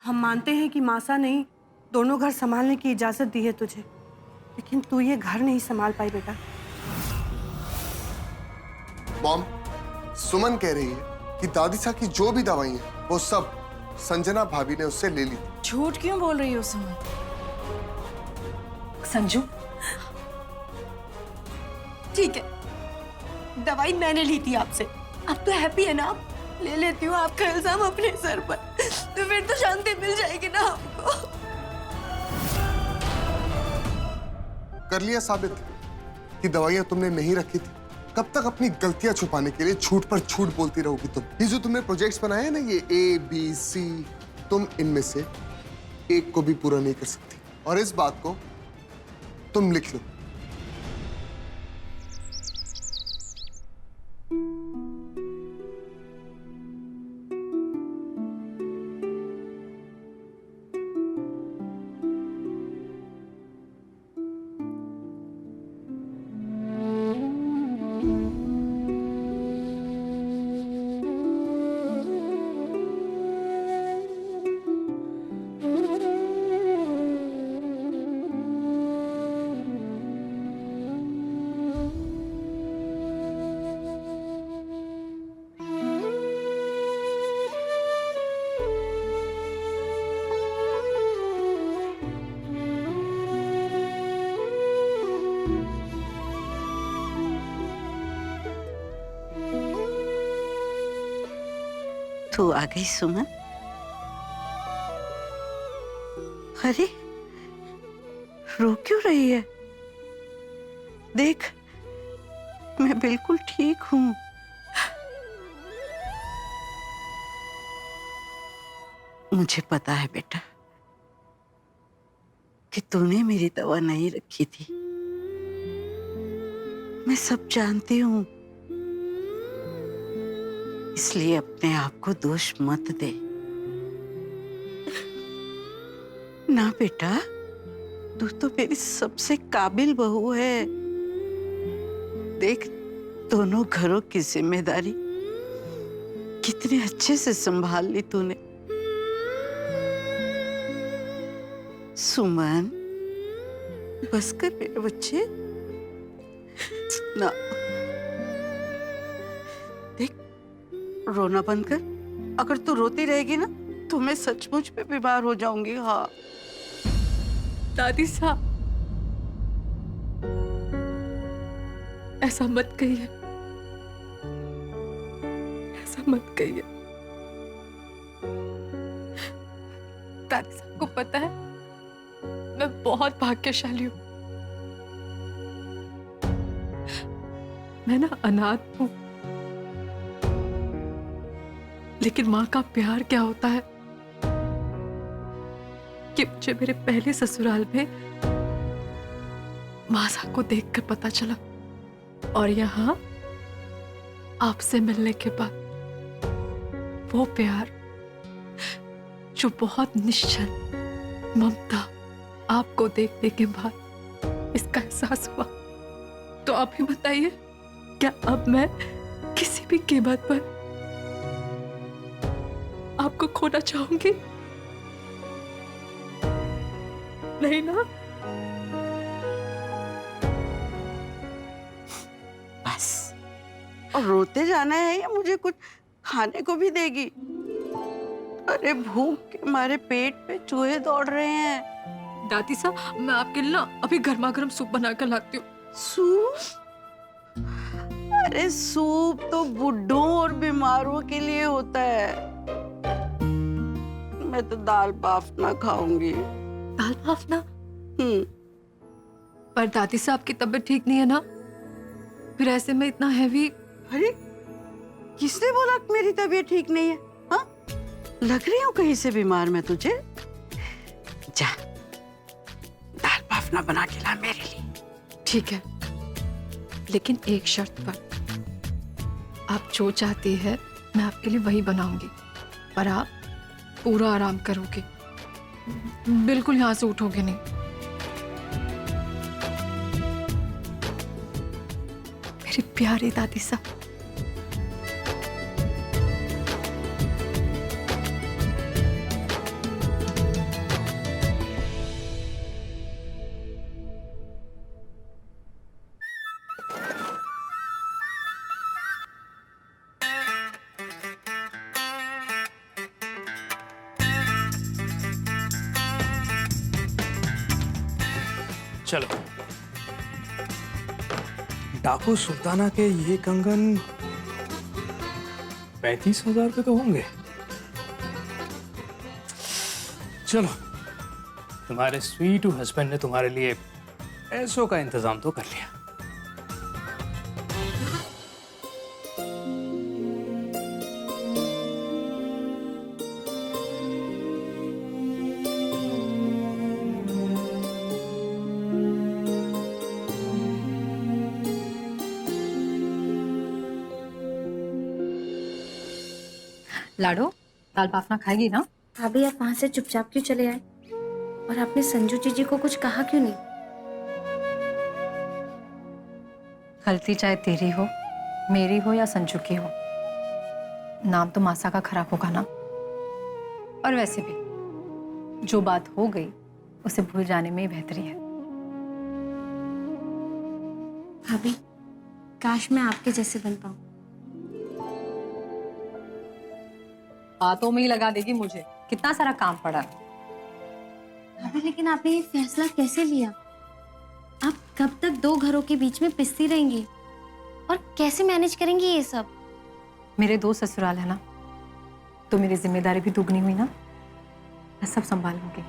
हम मानते हैं कि मासा नहीं दोनों घर संभालने की इजाजत दी है तुझे, लेकिन तू ये घर नहीं संभाल पाई बेटा। मॉम, सुमन कह रही है कि दादी साहब की जो भी दवाई है वो सब संजना भाभी ने उससे ले ली। झूठ क्यों बोल रही हो सुमन? संजू, ठीक है, दवाई मैंने ली थी आपसे, अब तो हैप्पी है ना आप? ले लेती हूँ आपका इल्जाम अपने सर पर, तो फिर तो शांति मिल जाएगी ना आपको। कर लिया साबित कि दवाइयां तुमने नहीं रखी थी। कब तक अपनी गलतियां छुपाने के लिए झूठ पर झूठ बोलती रहोगी तुम? ये जो तुमने प्रोजेक्ट्स बनाए हैं ना, ये ABC, तुम इनमें से एक को भी पूरा नहीं कर सकती, और इस बात को तुम लिख लो। तू आ गई सुमन? अरे रो क्यों रही है? देख, मैं बिल्कुल ठीक हूँ। मुझे पता है बेटा कि तूने मेरी दवा नहीं रखी थी। मैं सब जानती हूँ, इसलिए अपने आप को दोष मत दे। ना बेटा, तू तो मेरी सबसे काबिल बहू है। देख, दोनों घरों की जिम्मेदारी कितने अच्छे से संभाल ली तूने। सुमन, बस कर मेरे बच्चे। ना, रोना बंद कर। अगर तू रोती रहेगी ना तो मैं सचमुच में बीमार हो जाऊंगी। हाँ दादी साहब, ऐसा मत कहिए, ऐसा मत कहिए। दादी साहब को पता है मैं बहुत भाग्यशाली हूँ। मैं ना अनाथ हूँ, लेकिन माँ का प्यार क्या होता है कि मुझे मेरे पहले ससुराल में मासा को देखकर पता चला, और यहाँ आपसे मिलने के बाद वो प्यार जो बहुत निश्चल ममता आपको देखने के बाद इसका एहसास हुआ। तो आप ही बताइए, क्या अब मैं किसी भी कीमत पर आपको खोना चाहूंगी? नहीं ना? बस, और रोते जाना है या मुझे कुछ खाने को भी देगी? अरे भूख के मारे पेट पे चूहे दौड़ रहे हैं। दादी साहब, मैं आपके लिए ना अभी गर्मा गर्म सूप बना कर लाती हूँ। सूप? अरे सूप तो बुड्ढों और बीमारों के लिए होता है। मैं तो दाल बाफना खाऊंगी। दाल बाफना? पर दादी साहब की तबीयत ठीक नहीं है ना, फिर ऐसे में इतना हैवी। अरे किसने बोला कि मेरी तबीयत ठीक नहीं है? हाँ, लग रही हूँ कहीं से बीमार मैं तुझे? जा, दाल बाफना बना के ला मेरे लिए। ठीक है, लेकिन एक शर्त पर। आप जो चाहती है मैं आपके लिए वही बनाऊंगी, पर आप पूरा आराम करोगे, बिल्कुल यहाँ से उठोगे नहीं। मेरी प्यारी दादी साहब। चलो, डाकू सुल्ताना के ये कंगन 35,000 के तो होंगे। चलो, तुम्हारे स्वीट हस्बैंड ने तुम्हारे लिए पैसों का इंतजाम तो कर लिया। लाडो, दाल बाफना खाएगी ना? भाभी आप वहां से चुपचाप क्यों चले आए? और आपने संजू जीजी को कुछ कहा क्यों नहीं? गलती चाहे तेरी हो, मेरी हो या संजू की हो, नाम तो मासा का खराब होगा ना। और वैसे भी जो बात हो गई उसे भूल जाने में ही बेहतरी है। भाभी, काश मैं आपके जैसे बन पाऊं। बातों में ही लगा देगी मुझे, कितना सारा काम पड़ा है। भाभी, लेकिन आपने ये फैसला कैसे लिया? आप कब तक दो घरों के बीच में पिसती रहेंगी और कैसे मैनेज करेंगी ये सब? मेरे दो ससुराल है ना, तो मेरी जिम्मेदारी भी दुगनी हुई ना। मैं सब संभाल लूंगी।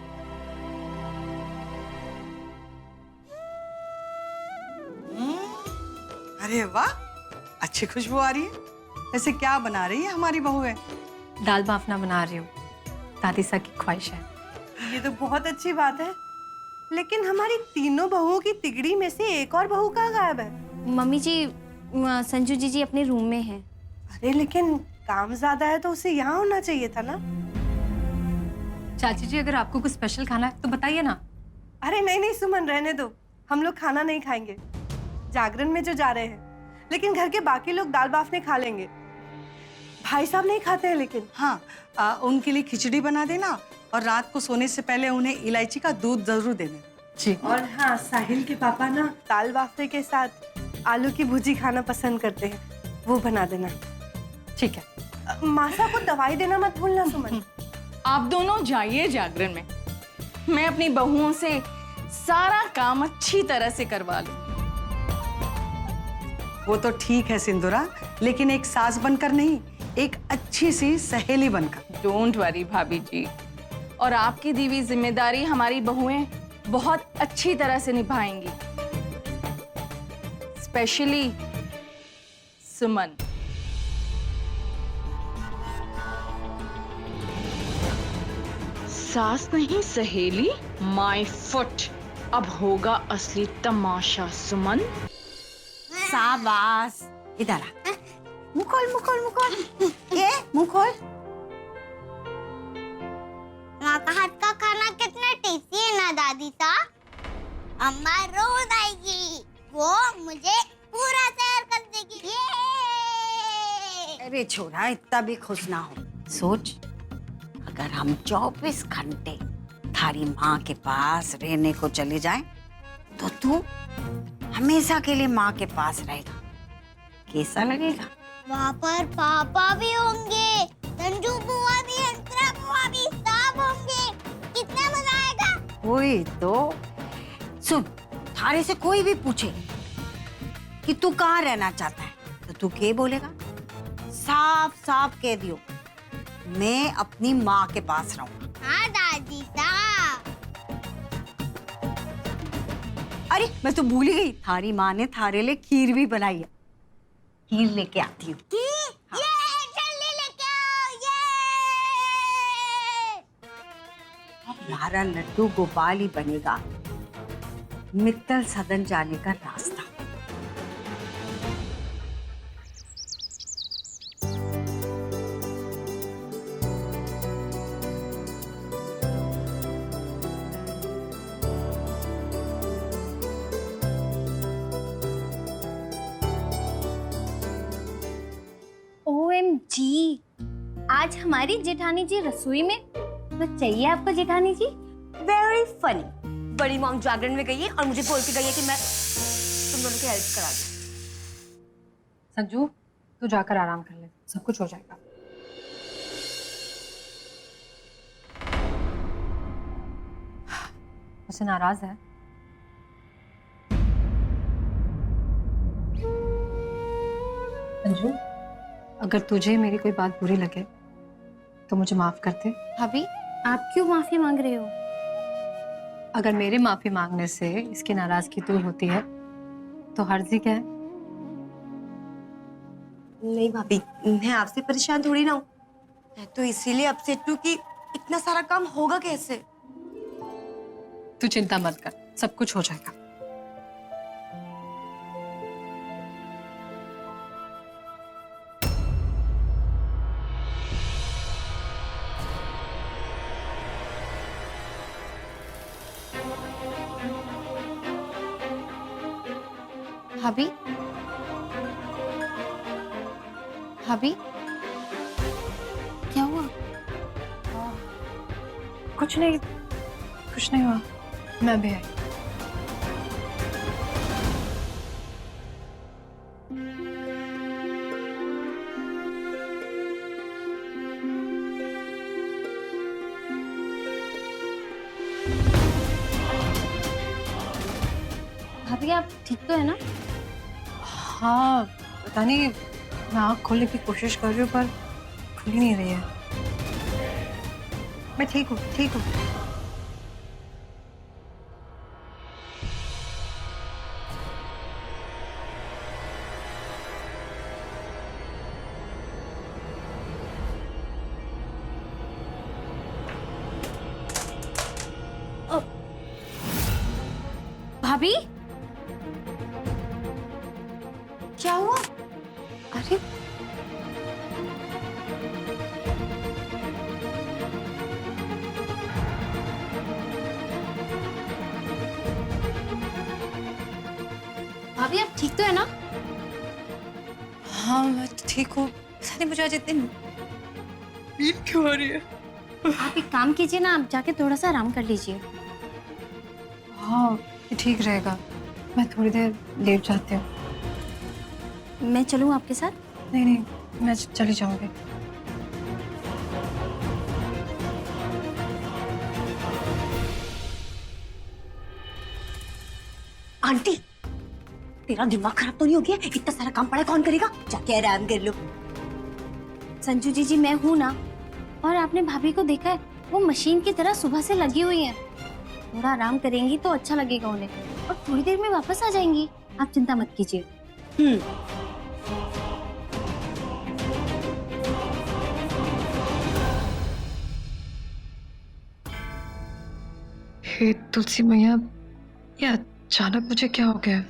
अरे वाह, अच्छी खुशबू आ रही है। ऐसे क्या बना रही है हमारी बहू है? दाल बाफना बना रही हूँ, दादी सा की ख्वाहिश है। ये तो बहुत अच्छी बात है, लेकिन हमारी तीनों बहुओं की तिगड़ी में से एक और बहू कहाँ गायब है? मम्मी जी, संजू जीजी अपने रूम में हैं। अरे लेकिन काम ज्यादा है तो उसे यहाँ होना चाहिए था ना। चाची जी, अगर आपको कुछ स्पेशल खाना है तो बताइए ना। अरे नहीं नहीं सुमन, रहने दो, हम लोग खाना नहीं खाएंगे। जागरण में जो जा रहे हैं, लेकिन घर के बाकी लोग दाल बाफने खा लेंगे। भाई साहब नहीं खाते हैं लेकिन। हाँ, उनके लिए खिचड़ी बना देना और रात को सोने से पहले उन्हें इलायची का दूध जरूर देना। जी। और हाँ, साहिल के पापा ना दाल बाफने के साथ आलू की भुजी खाना पसंद करते हैं, वो बना देना। ठीक है। मासा को दवाई देना मत भूलना सुमन। आप दोनों जाइए जागरण में, मैं अपनी बहुओं से सारा काम अच्छी तरह से करवा लूं। वो तो ठीक है सिंदूरा, लेकिन एक सास बनकर नहीं, एक अच्छी सी सहेली बनकर। डोंट वरी भाभी जी, और आपकी दी हुई जिम्मेदारी हमारी बहुएं बहुत अच्छी तरह से निभाएंगी, स्पेशली सुमन। सास नहीं सहेली, माय फुट। अब होगा असली तमाशा सुमन। शाबाश, इधर आ। मुंह खोल, मुंह खोल, मुंह खोल। ये मुंह खोल। माँ का हाथ का खाना कितना टेस्टी है ना दादी सा। अम्मा रोज आएगी, वो मुझे पूरा तैयार कर देगी। अरे छोरा, इतना भी खुश ना हो। सोच, अगर हम 24 घंटे थारी माँ के पास रहने को चले जाएं, तो तू हमेशा के लिए माँ के पास रहेगा। कैसा लगेगा? वहाँ पर पापा भी होंगे, संजू बुआ भी, अंतरा बुआ भी, सब होंगे। कितना मजा आएगा। वही तो। सुन, थारे से कोई भी पूछे कि तू कहाँ रहना चाहता है, तो तू क्या बोलेगा? साफ साफ कह दियो, मैं अपनी माँ के पास रहूंगा। हाँ दादी सा। अरे मैं तो भूल ही गई, थारी माँ ने थारे लिए खीर भी बनाई है। खीर लेके आती हूँ। ये जल्दी लेके आओ, ये। हमारा लड्डू गोपाल ही बनेगा मित्तल सदन जाने का रास्ता। OMG, आज हमारी जेठानी जी रसोई में, तो चाहिए आपको जेठानी जी। Very funny. बड़ी मॉम जागरण में गई है और मुझे बोल के गई है कि मैं तुम दोनों की हेल्प करा दूं। संजू, तू जाकर आराम कर ले, सब कुछ हो जाएगा। मुझसे नाराज है? अगर तुझे मेरी कोई बात बुरी लगे तो मुझे माफ कर दे। भाभी आप क्यों माफी मांग रहे हो? अगर मेरे माफी मांगने से इसकी नाराजगी दूर होती है तो हर्जी क्या है? नहीं भाभी, मैं आपसे परेशान थोड़ी ना हूँ। मैं तो इसीलिए अपसेट हूँ कि इतना सारा काम होगा कैसे। तू चिंता मत कर, सब कुछ हो जाएगा। भाभी भाभी क्या हुआ? कुछ नहीं हुआ, मैं भी आई। भाभी आप ठीक तो है ना? हाँ, पता नहीं, मैं आँख खोलने की कोशिश कर रही हूँ पर खुल ही नहीं रही है। मैं ठीक हूँ। भाभी क्या हुआ? अरे भाभी आप ठीक तो है ना? हाँ, मैं ठीक हूँ। पता नहीं मुझे आज इतनी नींद क्यों आ रही है। आप एक काम कीजिए ना, आप जाके थोड़ा सा आराम कर लीजिए। हाँ, ये ठीक रहेगा। मैं थोड़ी देर लेट जाती हूँ। मैं चलूँ आपके साथ? नहीं, मैं चली जाऊंगी। आंटी, तेरा दिमाग खराब तो नहीं हो गया? इतना सारा काम पड़ा है, कौन करेगा? जाके आराम कर लो। संजू जी मैं हूँ ना। और आपने भाभी को देखा है, वो मशीन की तरह सुबह से लगी हुई है। थोड़ा आराम करेंगी तो अच्छा लगेगा उन्हें, और थोड़ी देर में वापस आ जाएंगी। आप चिंता मत कीजिए। हे तुलसी मैया, ये अचानक मुझे क्या हो गया?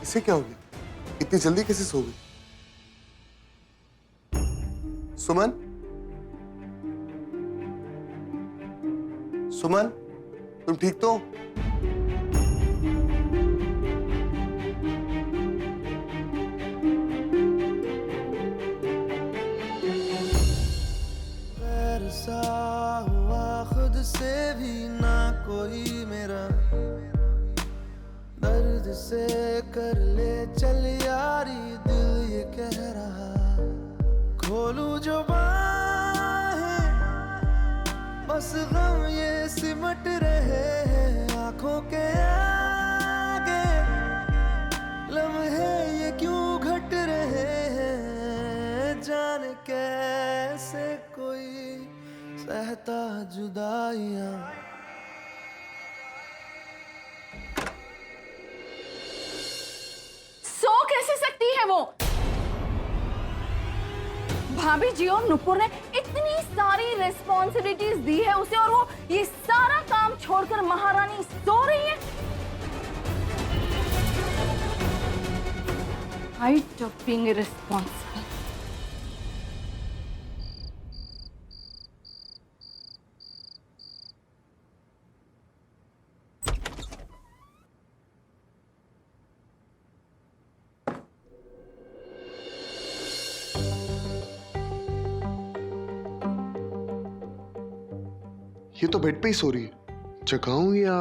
इसे क्या हो गया? इतनी जल्दी कैसे सो गई? सुमन, सुमन, तुम ठीक तो हो? सा हुआ खुद से भी ना कोई मेरा, दर्द से कर ले चल यारी दिल ये कह रहा, खोलूं जो बाहें सांस गम ये सिमट रहे हैं आंखों के आगे, लम्हे ये क्यों घट रहे हैं, जाने कैसे कोई सहता जुदाइयां। सो कैसे सकती है वो? भाभी जी और नुपुर ने इतनी सारी रिस्पॉन्सिबिलिटीज दी है उसे, और वो ये सारा काम छोड़कर महारानी सो रही है। Height of being irresponsible. ये तो बेड पे ही सो रही है, जगाऊं या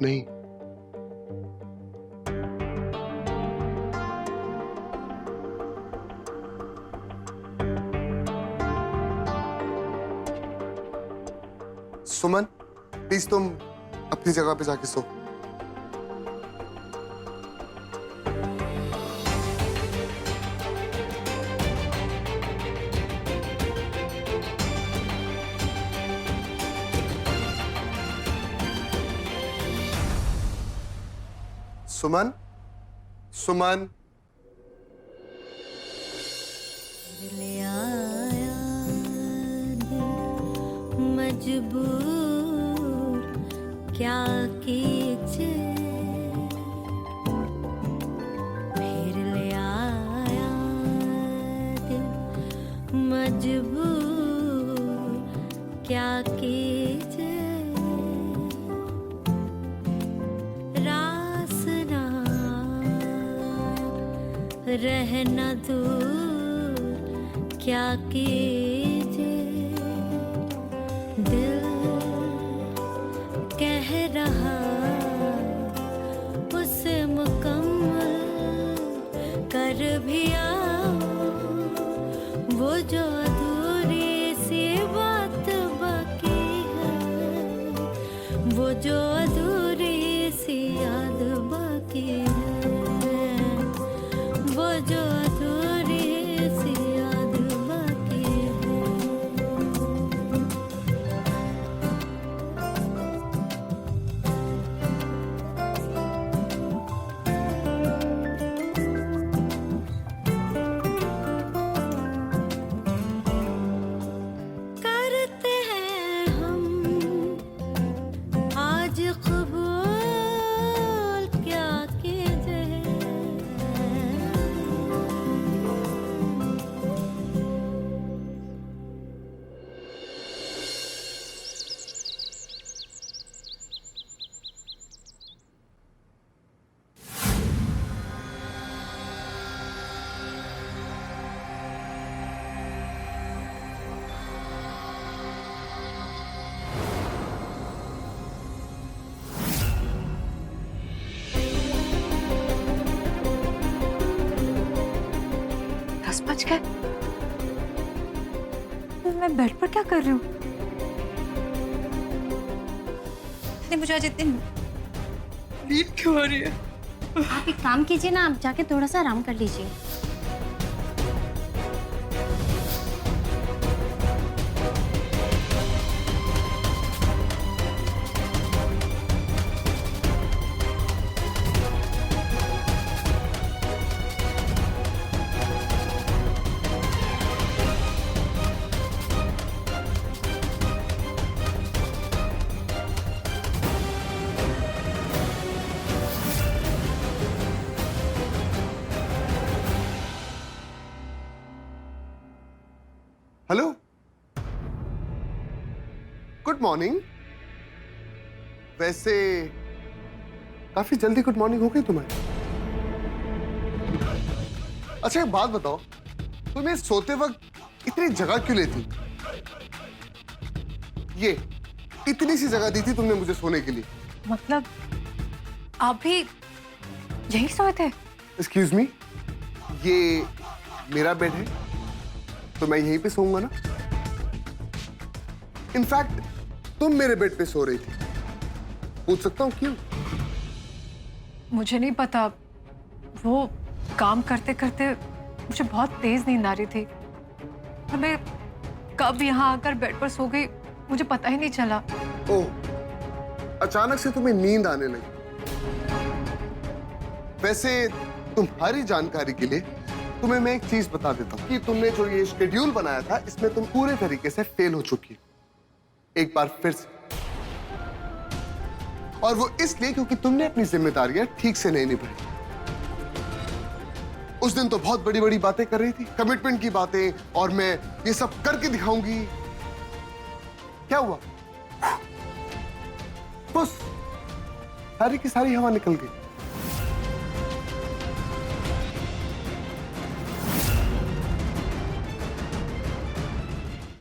नहीं? सुमन, प्लीज तुम अपनी जगह पे जाके सो। सुमन, सुमन। मजबूर क्या कीजिए, फिर ले आया दिल मजबूर क्या कीजिए, रास ना रहना दूर क्या कीजिए, दिल कह रहा उसे मुकम्मल कर भी आओ, वो जो अधूरी सी बात बाकी है, वो जो अधूरी सी याद बाकी है, वो जो अधूरी सी याद बाकी है। करते हैं हम आज कबूल क्या कीजिए, बज गए। मैं बेड पर क्या कर रही हूँ? मुझे आज इतनी नींद क्यों आ रही है? आप एक काम कीजिए ना, आप जाके थोड़ा सा आराम कर लीजिए। Hello, good morning. वैसे काफी जल्दी गुड मॉर्निंग हो गई तुम्हें। अच्छा एक बात बताओ, तुम्हें सोते वक्त इतनी जगह क्यों लेती? ये इतनी सी जगह दी थी तुमने मुझे सोने के लिए। मतलब आप भी यही सोए थे? एक्सक्यूज मी, ये मेरा बेड है तो मैं यहीं पे सोऊंगा ना। इनफैक्ट तुम मेरे बेड पे सो रही थी। पूछ सकता हूँ क्यों? मुझे नहीं पता, वो काम करते करते मुझे बहुत तेज नींद आ रही थी और मैं कब यहाँ आकर बेड पर सो गई मुझे पता ही नहीं चला। ओह, अचानक से तुम्हें नींद आने लगी। वैसे तुम्हारी जानकारी के लिए तुम्हें मैं एक चीज बता देता हूँ कि तुमने जो ये शेड्यूल बनाया था इसमें तुम पूरे तरीके से फेल हो चुकी हो, एक बार फिर से। और वो इसलिए क्योंकि तुमने अपनी जिम्मेदारियां ठीक से नहीं निभाई। उस दिन तो बहुत बड़ी बड़ी बातें कर रही थी, कमिटमेंट की बातें, और मैं ये सब करके दिखाऊंगी। क्या हुआ? बस सारी की सारी हवा निकल गई।